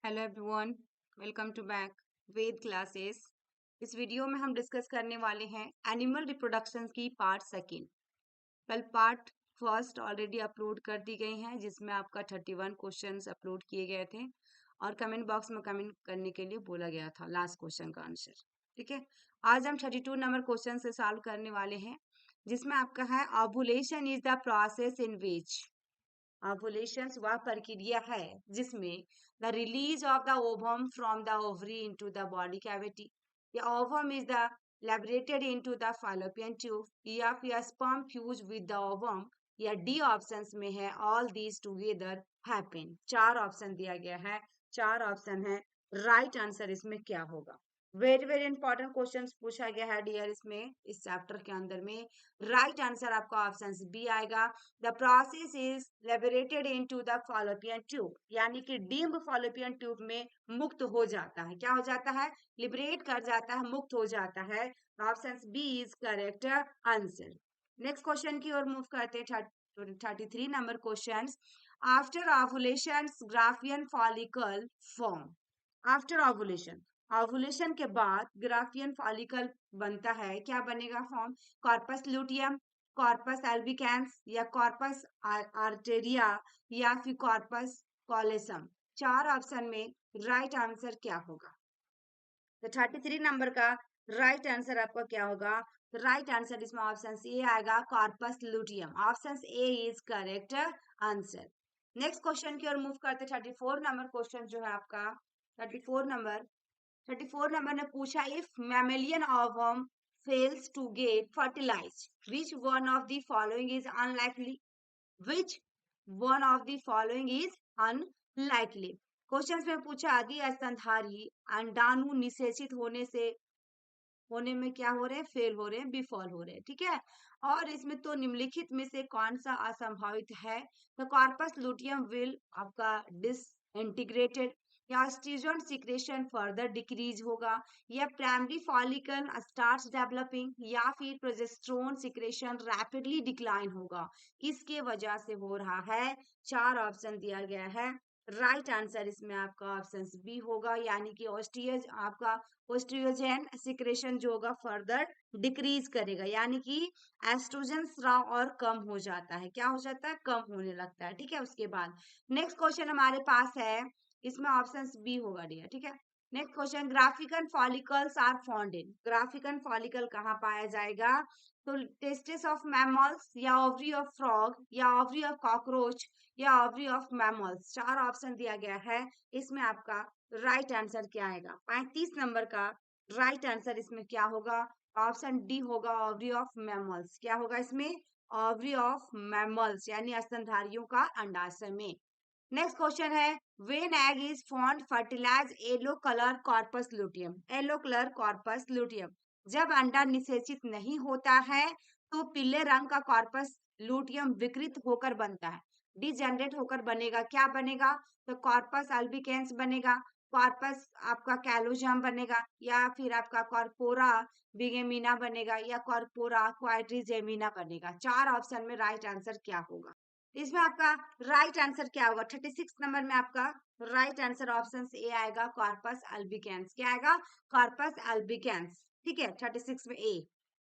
Hello everyone, welcome to back Ved classes. इस video में हम डिस्कस करने वाले हैं एनिमल रिप्रोडक्शन की पार्ट सेकेंड। कल पार्ट फर्स्ट ऑलरेडी अपलोड कर दी गई हैं, जिसमें आपका 31 क्वेश्चंस अपलोड किए गए थे और कमेंट बॉक्स में कमेंट करने के लिए बोला गया था लास्ट क्वेश्चन का आंसर। ठीक है, आज हम 32 नंबर क्वेश्चन से सॉल्व करने वाले हैं, जिसमें आपका है ovulation is the process in which. Ovulation वह प्रक्रिया है जिसमें the release of the ovum from the ovary into the body cavity, या ovum is the liberated into the fallopian tube, या फिर sperm fuse with the ovum, या the options में है ऑल दीज टुगेदर हैपन। चार option दिया गया है, चार ऑप्शन है, राइट आंसर इसमें क्या होगा। वेरी वेरी इंपॉर्टेंट क्वेश्चन पूछा गया है डियर इसमें, इस चैप्टर के अंदर में। राइट आंसर आपका ऑप्शन बी आएगा। The process is liberated into the fallopian tube, यानी कि डिम्ब fallopian ट्यूब में मुक्त हो जाता है। क्या हो जाता है? लिबरेट कर जाता है, मुक्त हो जाता है। Option B is correct answer. Next question की ओर मूव करते हैं। 33 number question. After ovulation Graafian follicle form. After ovulation, ovulation के बाद ग्राफियन फॉलिकल बनता है। क्या बनेगा form? Corpus luteum, corpus albicans, या कॉर्पस आर्टेरिया, या फिर कॉर्पस कॉलेसम। चार ऑप्शन में राइट आंसर क्या होगा? तो 33 नंबर का राइट आंसर आपका क्या होगा? राइट आंसर इसमें ऑप्शन ए आएगा, corpus luteum. Option A is correct answer. Next question की ओर मूव करते। 34 नंबर क्वेश्चन जो है आपका 34 नंबर ने पूछा, if mammalian ovum fails to get fertilized, which one of the following is unlikely? Which one of the following is unlikely? Question में पूछा, आदि स्तनधारी अंडाणु निषेचित होने में क्या हो रहे हैं? फेल हो रहे हैं, विफल हो रहे हैं। ठीक है, और इसमें तो निम्नलिखित में से कौन सा असंभावित है? तो कॉर्पस लुटियम विल आपका डिसइंटीग्रेटेड, या स्ट्रीजन सिक्रेशन फर्दर डिक्रीज होगा, या प्राइमरी फॉलिकल स्टार्ट्स डेवलपिंग, या फिर प्रोजेस्टेरोन सिक्रेशन रैपिडली डिक्लाइन होगा। किसके वजह से हो रहा है? चार ऑप्शन दिया गया है। राइट आंसर इसमें आपका ऑप्शन बी होगा, यानी कि ऑस्ट्रियज आपका ओस्ट्रियोजेन सिक्रेशन जो होगा फर्दर डिक्रीज करेगा, यानी कि एस्ट्रोजन स्राव और कम हो जाता है। क्या हो जाता है? कम होने लगता है। ठीक है, उसके बाद नेक्स्ट क्वेश्चन हमारे पास है, इसमें ऑप्शन बी होगा डियर। ठीक है, next question, Graafian follicles are found in. Graafian follicle कहाँ पाया जाएगा? तो टेस्टिस ऑफ मैमल्स, या ओवरी ऑफ फ्रॉग, या ओवरी ऑफ कॉकरोच, या ओवरी ऑफ मैमल्स। चार ऑप्शन दिया गया है, इसमें आपका राइट आंसर क्या आएगा? 35 नंबर का राइट आंसर इसमें क्या होगा? ऑप्शन डी होगा, ओवरी ऑफ मैमल्स। क्या होगा इसमें? ओवरी ऑफ मैमल्स, यानी स्तनधारियों का अंडाशय में। नेक्स्ट क्वेश्चन है, when egg is found fertilise yellow colour corpus luteum. Yellow colour corpus luteum, जब अंडा निषेचित नहीं होता है तो पीले रंग का कॉर्पस लुटियम विकृत होकर बनता है, डिजेनरेट होकर बनेगा। क्या बनेगा? तो कॉर्पस अल्बिकेंस बनेगा, कॉर्पस आपका कैलोजम बनेगा, या फिर आपका कॉर्पोरा बिगेमिना बनेगा, या कॉर्पोरा क्वाड्रिजेमिना बनेगा। चार ऑप्शन में राइट आंसर क्या होगा? इसमें आपका राइट आंसर क्या होगा? 36 नंबर में आपका राइट आंसर ऑप्शन ए आएगा, कॉर्पस अल्बिकेंस। क्या आएगा? कॉर्पस अल्बिकेंस। ठीक है, 36 में ए।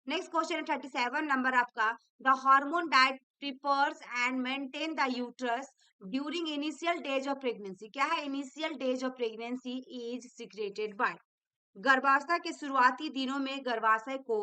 नेक्स्ट क्वेश्चन है 37 नंबर आपका, the hormone that prepares and maintain the uterus during initial days of pregnancy. क्या है initial days of pregnancy? Is secreted by. गर्भावस्था के शुरुआती दिनों में गर्भाशय को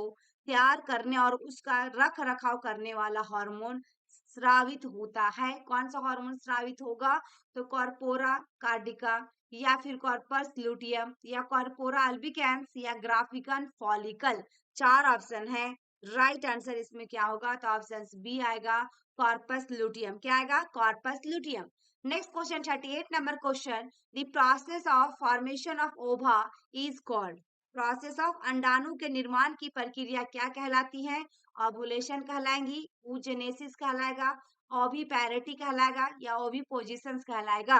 तैयार करने और उसका रख रखाव करने वाला हार्मोन स्रावित होता है। कौन सा हार्मोन स्रावित होगा? तो कॉर्पोरा कार्डिका, या फिर कॉर्पस लुटियम, या कॉर्पोरा अल्बिकेंस, या ग्राफिकन फॉलिकल। चार ऑप्शन है, राइट आंसर इसमें क्या होगा? तो ऑप्शन बी आएगा, कॉर्पस लुटियम। क्या आएगा? Corpus luteum. Next question 38 number question, the process of formation of ओवा इज कॉल्ड। प्रोसेस ऑफ अंडाणु के निर्माण की प्रक्रिया क्या कहलाती है? ओवुलेशन कहलाएंगी, oogenesis कहलाएगा, ओविपैरिटी कहलाएगा, या ओविपोजिशन कहलाएगा।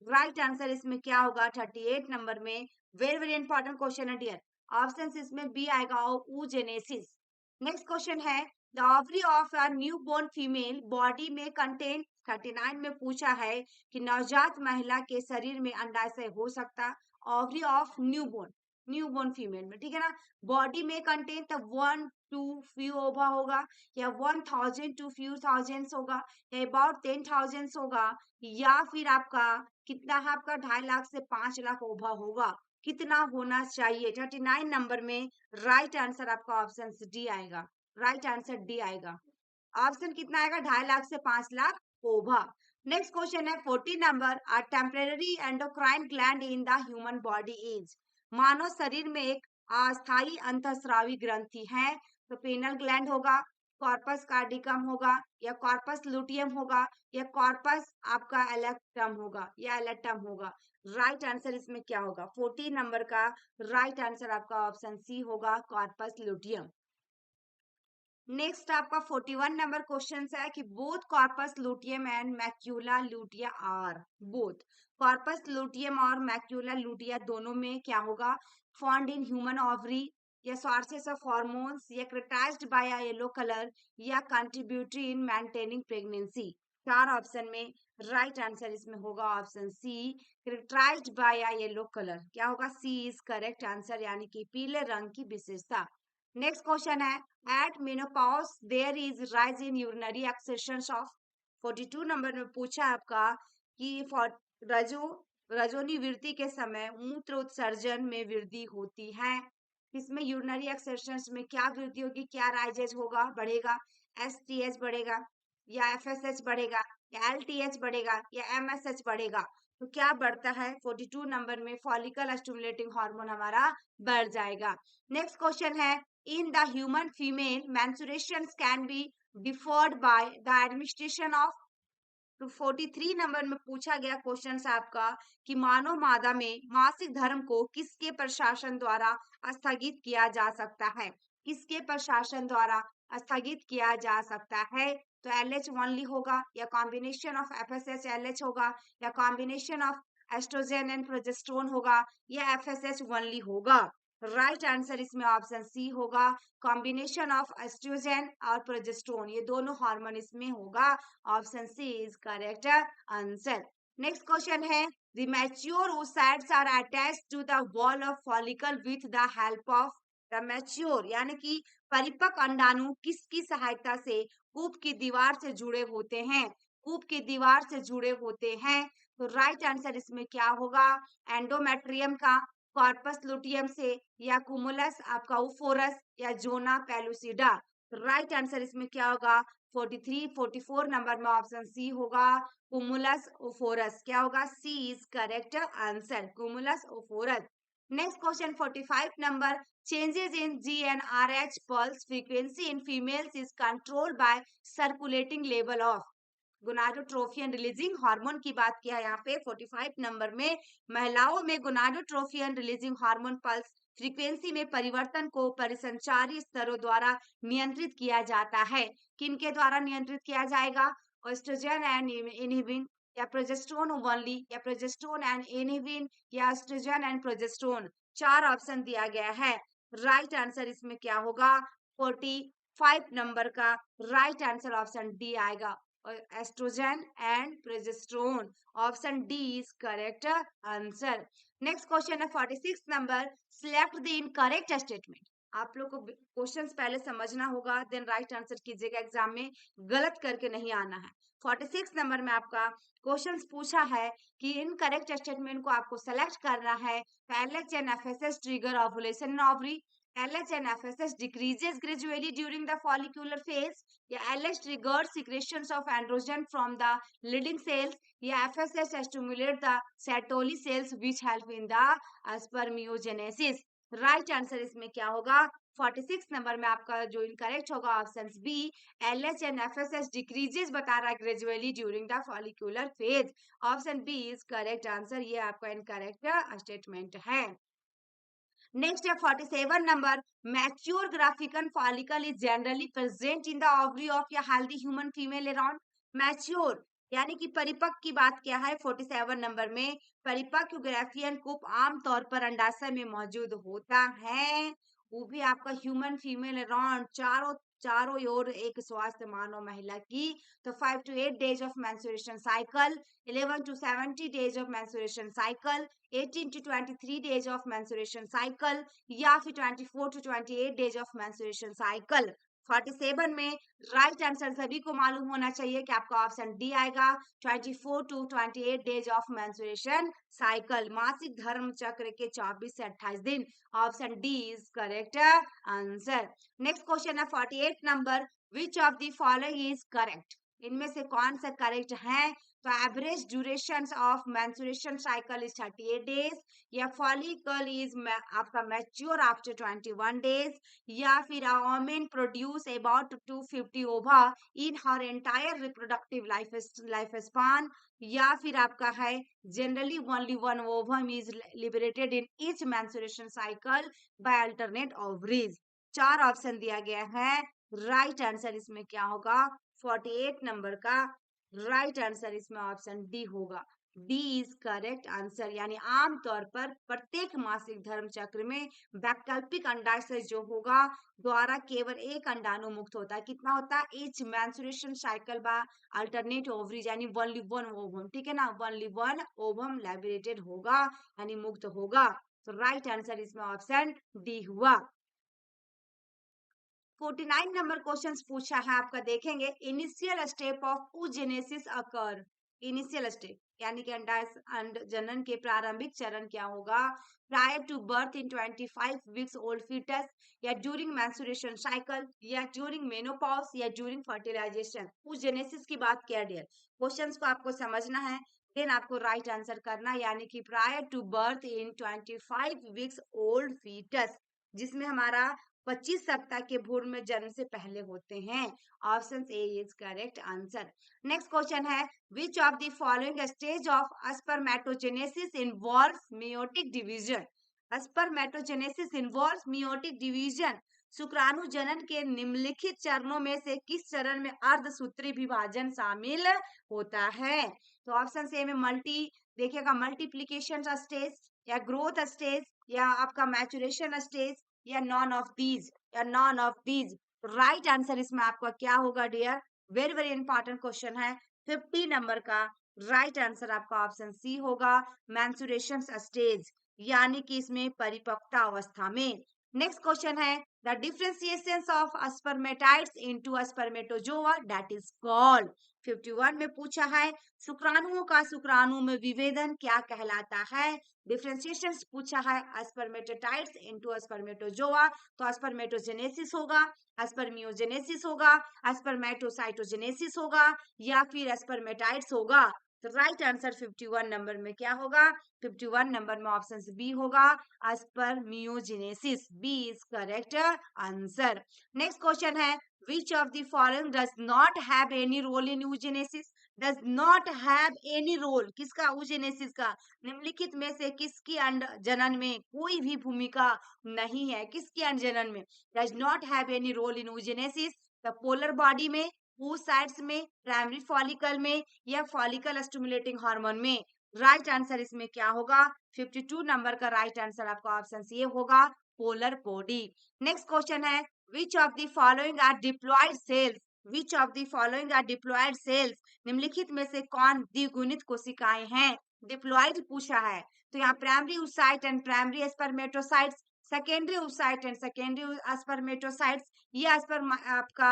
राइट आंसर इसमें क्या होगा? 38 नंबर में वेरी वेरी इंपॉर्टेंट क्वेश्चन है डियर। ऑप्शन इसमें बी आएगा, oogenesis। नेक्स्ट क्वेश्चन है, the ovary of a new born female body में कंटेन 39 में पूछा है कि नवजात महिला के शरीर में अंडाशय हो सकता, ओवरी ऑफ न्यूबोर्न फीमेल में, ठीक है ना। बॉडी में कंटेन तब 1 टू फ्यू ओवा होगा, या 1000 टू फ्यू थाउजेंड्स होगा, या अबाउट 10,000 होगा, या फिर आपका कितना है, आपका 2.5 लाख से 5 लाख ओवा होगा। कितना होना चाहिए? 39 नंबर में राइट आंसर आपका ऑप्शन डी आएगा। राइट आंसर डी आएगा। ऑप्शन कितना आएगा? 2.5 लाख से 5 लाख ओवा। नेक्स्ट क्वेश्चन है 40 number, a temporary endocrine gland in the human body is. मानव शरीर में एक अस्थायी अंतःस्रावी ग्रंथि है, तो पेनल ग्लैंड होगा, कॉर्पस कार्डिकम होगा, या कॉर्पस लुटियम होगा, या कॉर्पस आपका एलेक्टम होगा, या एलेक्टम होगा। राइट आंसर इसमें क्या होगा? 40 नंबर का राइट आंसर आपका ऑप्शन सी होगा, कॉर्पस लुटियम। नेक्स्ट आपका 41 नंबर क्वेश्चन है कि both corpus luteum and macula lutea are, both corpus luteum और मैक्यूला लुटिया दोनों में क्या होगा? फाउंड इन ह्यूमन ओवरी, या सोर्सेस ऑफ हार्मोन्स, या characterised by a yellow colour, या contributory in maintaining pregnancy. 4 option में राइट आंसर इसमें होगा option C, characterised by a yellow colour. क्या होगा? सी इज करेक्ट आंसर, यानी कि पीले रंग की विशेषता। नेक्स्ट क्वेश्चन है, at menopause there is rise in urinary excretions of. 42 number में पूछा आपका कि रजोनी वृद्धि के समय मूत्र उत्सर्जन में वृद्धि होती है। इसमें यूरिनरी एक्सेशंस में क्या वृद्धि होगी? क्या राइजेज होगा, बढ़ेगा? एसटीएच बढ़ेगा, या एफएसएच बढ़ेगा, या एलटीएच बढ़ेगा, या एमएसएच बढ़ेगा? तो क्या बढ़ता है? 42 नंबर में फॉलिकल स्टिमुलेटिंग हार्मोन हमारा बढ़ जाएगा। नेक्स्ट क्वेश्चन है, in the human female menstruations can be deferred by the administration of। तो 43 नंबर में पूछा गया क्वेश्चन आपका कि मानव मादा में मासिक धर्म को किसके प्रशासन द्वारा स्थगित किया जा सकता है? किसके प्रशासन द्वारा स्थगित किया जा सकता है? तो एलएच ओनली होगा, या कॉम्बिनेशन ऑफ एफएसएच एलएच होगा, या combination of estrogen and progesterone होगा, या एफएसएच ओनली होगा। राइट आंसर इसमें ऑप्शन सी होगा, कॉम्बिनेशन ऑफ एस्ट्रोजन और प्रोजेस्टेरोन, ये दोनों हार्मोन इसमें होगा। Option C is correct answer. Next question है, the mature oocytes are attached to the wall of follicle with the help of. The mature यानी कि परिपक्व अंडाणु किसकी सहायता से कूप की दीवार से जुड़े होते हैं? कूप की दीवार से जुड़े होते हैं। तो राइट आंसर इसमें क्या होगा? एंडोमेट्रियम का, कॉर्पस लुटियम से, या कुमुलस आपका उफोरस, या जोना पेलुसिडा। राइट आंसर इसमें क्या होगा? 43 44 नंबर में ऑप्शन सी होगा, कुमुलस उफोरस। क्या होगा? C is correct answer, cumulus oophorus. Next question 45 number, changes in GnRH pulse frequency in females is controlled by circulating level of. Gonadotrophin releasing hormone की बात किया है यहाँ पे 45 नंबर में। महिलाओं में गोनाडोट्रोफियन रिलीजिंग हार्मोन पल्स फ्रीक्वेंसी में परिवर्तन को परिसंचारी स्तरों द्वारा नियंत्रित किया जाता है। किनके द्वारा नियंत्रित किया जाएगा? एस्ट्रोजन एंड इनहिबिन, या प्रोजेस्टेरोन ओनली, या प्रोजेस्टेरोन एंड इनहिबिन, या एस्ट्रोजन एंड प्रोजेस्टेरोन। 4 ऑप्शन दिया गया है। राइट आंसर इसमें क्या होगा? 45 नंबर का राइट आंसर ऑप्शन डी आएगा, oestrogen and progesterone. Option D is correct answer. Next question है 46 number, select the incorrect statement. आप लोग को क्वेश्चंस पहले समझना होगा, देन राइट आंसर कीजिएगा, एग्जाम में गलत करके नहीं आना है। 46 नंबर में आपका क्वेश्चंस पूछा है कि इनकरेक्ट स्टेटमेंट को आपको सेलेक्ट करना है। LH and FSH trigger ovulation in ovary, LH and FSH decreases gradually during the follicular phase, या LH triggers secretions of androgen from the leading cells, या FSH stimulates the Sertoli cells which help in the spermiogenesis। Right answer इसमें क्या होगा? 46 number में आपका जो incorrect होगा option B, LH and FSH decreases बता रहा है gradually during the follicular phase. Option B is correct answer, ये आपका इनकरेक्ट स्टेटमेंट है। नेक्स्ट है 47 number, mature Graafian follicle is generally present in the ovary of या healthy human female around. Mature यानी कि परिपक्व की बात क्या है 47 नंबर में? परिपक्व ग्राफियन कूप आमतौर पर अंडाशय में मौजूद होता है, वो भी आपका ह्यूमन फीमेल अराउंड चारों चारों ओर एक स्वस्थ मानव महिला की, तो 5 to 8 days of menstruation cycle, 11 to 70 days of menstruation cycle, 18 to 23 days of menstruation cycle, या फिर 24 to 28 days of menstruation cycle। 47 में राइट आंसर सभी को मालूम होना चाहिए कि आपका ऑप्शन डी आएगा, 24 to 28 days of menstruation cycle, मासिक धर्म चक्र के 24 से 28 दिन। Option D is correct answer. Next question है 48 number, which of the following is correct, इनमें से कौन सा करेक्ट है? तो average duration of menstruation cycle is 38 days, या फॉलिकल इज आपका मैच्योर आफ्टर 21 डेज, या फिर a woman produce about 250 ova in her entire reproductive life span, या फिर आपका है generally only one ovum is liberated in each menstruation cycle by alternate ovaries. चार option दिया गया है, राइट आंसर इसमें क्या होगा? 48 नंबर का राइट आंसर इसमें ऑप्शन डी होगा, डी इज करेक्ट आंसर। यानी आमतौर पर प्रत्येक मासिक धर्म चक्र में वैकल्पिक अंडाशय जो होगा द्वारा केवल एक अंडाणु मुक्त होता है। कितना होता है? Each menstruation cycle by alternate ovaries, यानी ओनली वन ओवम, ठीक है ना, ओनली वन ओवम लिबरेटेड होगा यानी मुक्त होगा। तो राइट आंसर इसमें ऑप्शन डी हुआ। 49 नंबर क्वेश्चन पूछा है आपका, देखेंगे initial step of oogenesis occur, initial step यानी कि अंड जनन के प्रारंभिक चरण क्या होगा? Prior to birth in 25 weeks old foetus, या ड्यूरिंग मेंस्ट्रुएशन साइकिल, या ड्यूरिंग मेनोपॉज, या ड्यूरिंग फर्टिलाइजेशन। oogenesis की बात किया डियर, क्वेश्चंस को आपको समझना है, देन आपको राइट आंसर करना, यानी कि prior to birth in 25 weeks old foetus, जिसमें हमारा 25 सप्ताह के भ्रूण में जन्म से पहले होते हैं। Option A is correct answer. Next question है, which of the following stage of spermatogenesis involves meiotic division? Spermatogenesis involves meiotic division, शुक्राणु जनन के निम्नलिखित चरणों में से किस चरण में अर्धसूत्री विभाजन शामिल होता है? तो ऑप्शन ए में देखिएगा मल्टीप्लीकेशन स्टेज, या ग्रोथ स्टेज, या आपका मैचुरेशन स्टेज, या नॉन ऑफ दीज, या none of these. Right answer इसमें आपका क्या होगा dear? Very very important question है, 50 नंबर का राइट आंसर आपका ऑप्शन सी होगा, मैंसुरेशन स्टेज, यानी कि इसमें परिपक्वता अवस्था में। नेक्स्ट क्वेश्चन है, the differentiation of spermatids into spermatozoa that is called. 51 में पूछा है, शुक्राणुओं का शुक्राणु में विभेदन क्या कहलाता है? डिफरेंशिएशन पूछा है स्पर्मेटोटाइड्स इनटू स्पर्मेटोजोआ, तो स्पर्मेटोजेनेसिस होगा, स्पर्मियोजेनेसिस होगा, स्पर्मेटोसाइटोजेनेसिस होगा, या फिर स्पर्मेटाइड्स होगा। तो राइट आंसर 51 नंबर में क्या होगा? 51 नंबर में ऑप्शन बी होगा, spermiogenesis, B is correct answer. Next question है, which of the following does not have any role in oogenesis? does not have any role, किसका? oogenesis का। निम्नलिखित में से किसकी अंड जनन में कोई भी भूमिका नहीं है? किसकी अंड जनन में does not have any role in oogenesis? The polar body में, oocytes में, प्राइमरी फॉलिकल में, या फॉलिकल स्टिमुलेटिंग हार्मोन में। राइट आंसर इसमें क्या होगा? 52 नंबर का राइट आंसर आपका ऑप्शन सी होगा, पोलर बॉडी। नेक्स्ट क्वेश्चन है, which of the following are diploid cells? which of the following are diploid cells? निम्नलिखित में से कौन द्विगुणित कोशिकाएं हैं? डिप्लॉइड पूछा है, तो यहाँ primary oocyte and primary spermatocytes, secondary oocyte and secondary spermatocytes, या आपका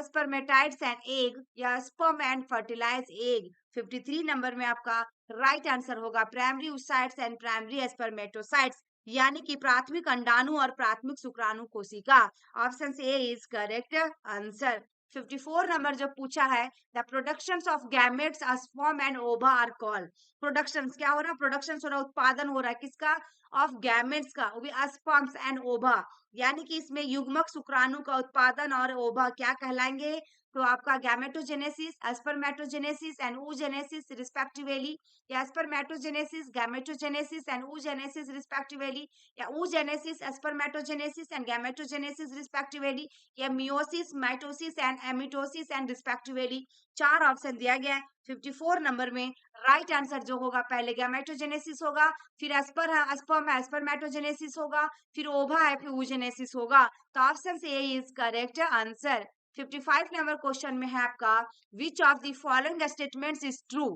स्पर्मेटाइड्स एंड एग, या sperm and fertilize egg. 53 number में आपका राइट आंसर होगा primary oocytes and primary spermatocytes, यानी कि प्राथमिक अंडाणु और प्राथमिक शुक्राणु कोशिका। Option A is correct answer. 54 number जो पूछा है, the productions of gametes sperm and ओवा आर कॉल्ड। प्रोडक्शंस क्या हो रहा है? प्रोडक्शंस हो रहा है, उत्पादन हो रहा है, किसका? ऑफ गैमेट्स का, वो भी स्पर्म्स एंड ओवा, यानी कि इसमें युग्मक शुक्राणु का उत्पादन और ओवा क्या कहलाएंगे? तो आपका gametogenesis, spermatogenesis and oogenesis respectively, या spermatogenesis, gametogenesis and oogenesis respectively, या oogenesis, spermatogenesis and gametogenesis respectively, या meiosis, mitosis and amitosis and respectively. चार ऑप्शन दिया गया है 54 नंबर में। राइट आंसर जो होगा पहले गैमेटोजेनेसिस होगा, फिर एस्पर है, स्पर्म है, स्पर्मेटोजेनेसिस होगा, फिर ओवा है, फिर oogenesis होगा। तो option A is correct answer. 55 number question में है आपका, विच of the following statements is true,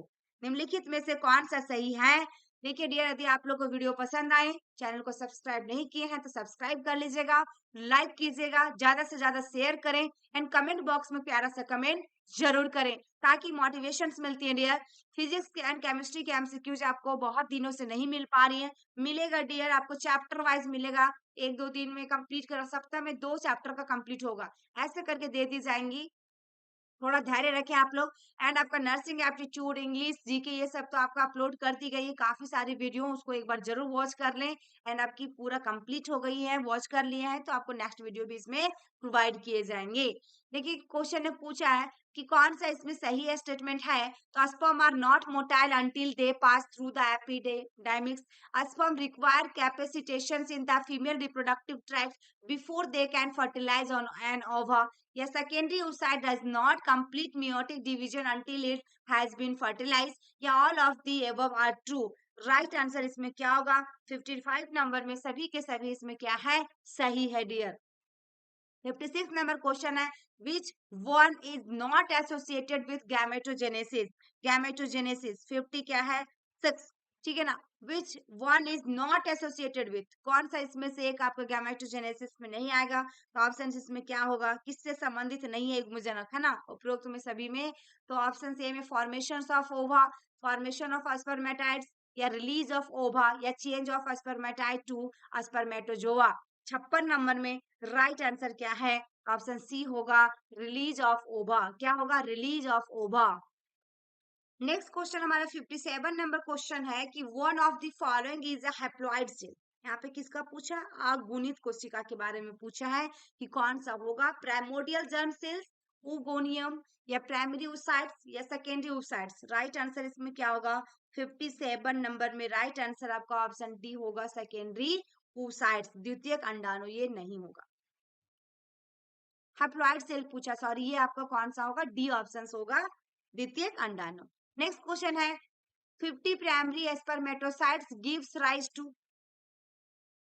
निम्नलिखित में से कौन सा सही है। देखिए डियर, यदि आप लोग को वीडियो पसंद आए, चैनल को सब्सक्राइब नहीं किए हैं तो सब्सक्राइब कर लीजिएगा, लाइक कीजिएगा, ज्यादा से ज्यादा शेयर करें एंड कमेंट बॉक्स में प्यारा सा कमेंट जरूर करें ताकि मोटिवेशंस मिलती है डियर। फिजिक्स एंड केमिस्ट्री के एमसीक्यूज आपको बहुत दिनों से नहीं मिल पा रही है, मिलेगा डियर, आपको चैप्टर वाइज मिलेगा, 1 2 3 में कंप्लीट करो, सप्ताह में 2 चैप्टर का कंप्लीट होगा, ऐसे करके दे दी जाएंगी। थोड़ा धैर्य रखें आप लोग। एंड आपका नर्सिंग एप्टीट्यूड, इंग्लिश, जीके, ये सब तो आपका अपलोड कर दी गई है, काफी सारी वीडियो, उसको एक बार जरूर वॉच कर लें। एंड आपकी पूरा कंप्लीट हो गई है, वॉच कर लिए हैं तो आपको नेक्स्ट वीडियो भी इसमें प्रोवाइड किए जाएंगे। देखिए क्वेश्चन ने पूछा है कि कौन सा इसमें सही है स्टेटमेंट है, तो sperm are not motile until they pass through the epididymis, sperm require capacitations in the female reproductive tract before they can fertilise an ova ओवा, या secondary oocyte does not complete meiotic division until it has been fertilized, या all of the above are true। Right answer इसमें क्या होगा, 55 number में सभी के सभी इसमें क्या है, सही है डियर। 56 नंबर क्वेश्चन है, which one is not associated with gametogenesis, gametogenesis 50 क्या है, 6, ठीक है ना। Which one is not associated with, कौन सा इसमें से एक आपका गैमेटोजेनेसिस में नहीं आएगा, तो ऑप्शन इसमें क्या होगा, किससे संबंधित नहीं है युग्मजनक, है ना, उपरोक्त में सभी में। तो ऑप्शन ए में formation of ova, formation of spermatids, या रिलीज ऑफ ओवा, या change of spermatid to spermatozoa. 56 number में राइट आंसर क्या है, ऑप्शन सी होगा, रिलीज ऑफ ओवा। क्या होगा, release of ova. Next question हमारा 57 नंबर क्वेश्चन है कि one of the following is a haploid cell, यहाँ पे किसका पूछा, अगुणित कोशिका के बारे में पूछा है कि कौन सा होगा, प्राइमोडियल जर्म सेल्स, ओगोनियम, या प्राइमरी oocytes, या सेकेंडरी oocytes। राइट आंसर इसमें क्या होगा, 57 नंबर में राइट आंसर आपका ऑप्शन डी होगा, सेकेंडरी oocytes, द्वितीयक अंडाणु, ये नहीं होगा। हैप्लॉइड सेल पूछा, सॉरी, ये आपका कौन सा होगा, डी ऑप्शन होगा, द्वितीयक अंडाणु। नेक्स्ट क्वेश्चन है, 50 primary spermatocytes gives rise to,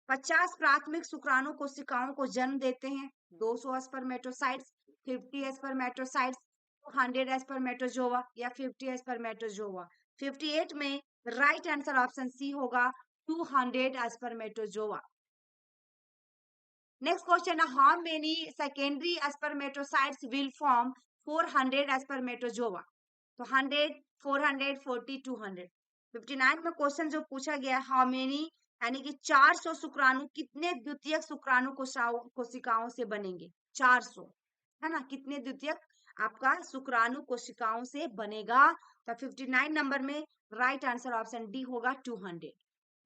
50 प्राथमिक शुक्राणु कोशिकाओं को जन्म देते हैं, 200 स्पर्मेटोसाइट्स, 50 स्पर्मेटोसाइट्स, 100 स्पर्मेटोजोआ, या 50 स्पर्मेटोजोआ। 58 में राइट आंसर ऑप्शन सी होगा, 200 स्पर्मेटोजोआ। नेक्स्ट क्वेश्चन है, how many secondary spermatocytes will form 400 spermatozoa, तो 100, 400, 40, 200। 59 में क्वेश्चन जो पूछा गया, हाउ मेनी यानी कि 400 शुक्राणु कितने द्वितीयक शुक्राणु कोशिकाओं से बनेंगे, 400, है ना, कितने द्वितीयक आपका शुक्राणु कोशिकाओं से बनेगा। तो 59 नंबर में राइट आंसर ऑप्शन डी होगा, 200।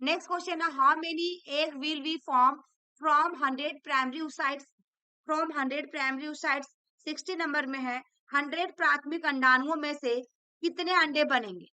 नेक्स्ट क्वेश्चन है, how many egg will be form from 100 primary oocytes, from 100 primary oocytes। 60 number में है, 100 प्राथमिक अंडाणुओं में से कितने अंडे बनेंगे,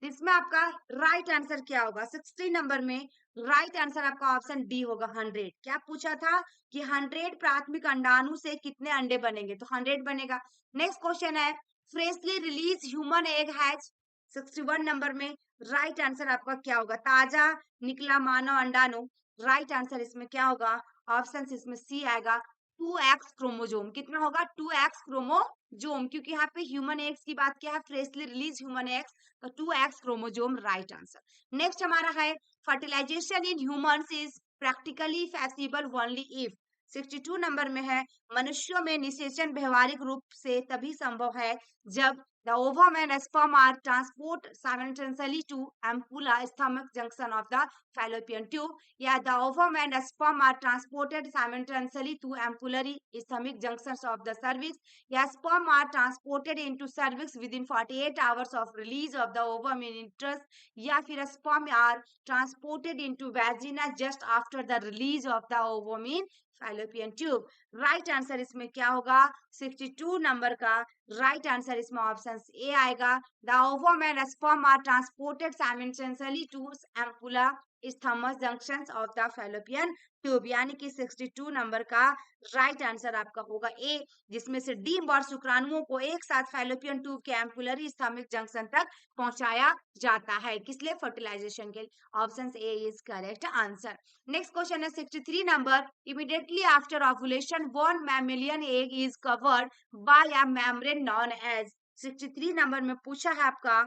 इसमें आपका राइट आंसर क्या होगा, 60 नंबर में राइट आंसर आपका ऑप्शन डी होगा, 100। क्या पूछा था कि 100 प्राथमिक अंडाणु से कितने अंडे बनेंगे, तो 100 बनेगा। नेक्स्ट क्वेश्चन है, freshly release human egg hatch, 61 number में राइट आंसर आपका क्या होगा, ताजा निकला मानव अंडाणु। राइट आंसर इसमें क्या होगा, ऑप्शन इसमें सी आएगा, 2x क्रोमोजोम। कितना होगा, 2x क्रोमोजोम, क्योंकि यहाँ पे ह्यूमन एग्स की बात क्या है, फ्रेशली रिलीज ह्यूमन एग्स, तो 2x chromosome right answer. Next हमारा है, fertilisation in humans is practically feasible only if, 62 number में है, मनुष्यों में निषेचन व्यवहारिक रूप से तभी संभव है जब the ovum and sperm are transport simultaneously to ampulla stomach junction of the fallopian tube, या the ovum and sperm are transported simultaneously to ampullary stomach junctions of the cervix, या sperm are transported into cervix within 48 hours of release of the ovum in uterus, या फिर sperm are transported into vagina just after the release of the ovum in fallopian tube। Right answer इसमें क्या होगा, 62 number का right answer इसमें option A आएगा, the ovum and sperm are transported simultaneously to ampulla isthmus junctions of the fallopian tube, यानी कि 62 number का right answer आपका होगा ए, जिसमें से डिम्ब और शुक्राणुओं को एक साथ फैलोपियन ट्यूब के एम्पुलरी स्थमिक जंक्शन तक पहुंचाया जाता है, किस लिए? फर्टिलाइजेशन के लिए। Option A is correct answer. Next question है 63 number, immediately after ovulation one mammalian egg is covered by a membrane known as. 63 number में पूछा है आपका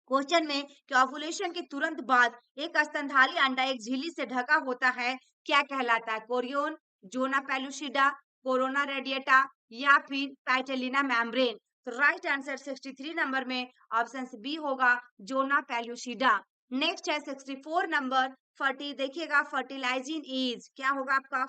क्वेश्चन में कि ओवुलेशन के तुरंत बाद एक स्तनधारी अंडा एक झिल्ली से ढका होता है, क्या कहलाता है? Chorion, zona pellucida, corona radiata या फिर पैटेलिना मेम्ब्रेन। तो राइट आंसर 63 नंबर में ऑप्शन बी होगा, जोना पेलुसिडा। नेक्स्ट है 64 नंबर, देखिएगा फर्टिलाइजिंग इज क्या होगा आपका?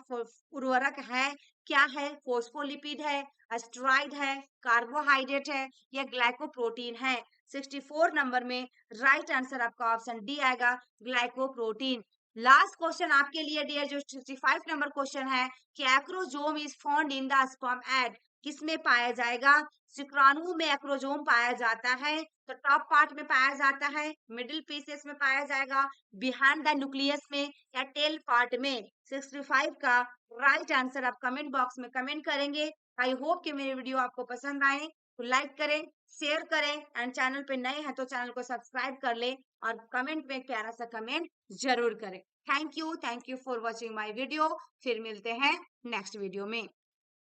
उर्वरक है, क्या है? फोस्फोलिपिड है, एस्ट्राइड है, कार्बोहाइड्रेट है या ग्लाइकोप्रोटीन है। 64 नंबर में राइट आंसर आपका ऑप्शन डी आएगा, ग्लाइकोप्रोटीन। लास्ट क्वेश्चन आपके लिए डियर, जो 65 नंबर क्वेश्चन है कि acrosome is found in the sperm egg, किसमें पाया जाएगा? शुक्राणु में एक्रोजोम पाया जाता है, तो टॉप पार्ट में पाया जाता है, मिडिल पीसेस में पाया जाएगा, बिहाइंड द न्यूक्लियस में या टेल पार्ट में। 65 का राइट आंसर आप कमेंट बॉक्स में कमेंट करेंगे। आई होप कि मेरी वीडियो आपको पसंद आए, तो लाइक करें, शेयर करें एंड चैनल पे नए हैं तो चैनल को सब्सक्राइब कर ले और कमेंट में एक प्यारा सा कमेंट जरूर करें। Thank you for watching my video. फिर मिलते हैं नेक्स्ट वीडियो में।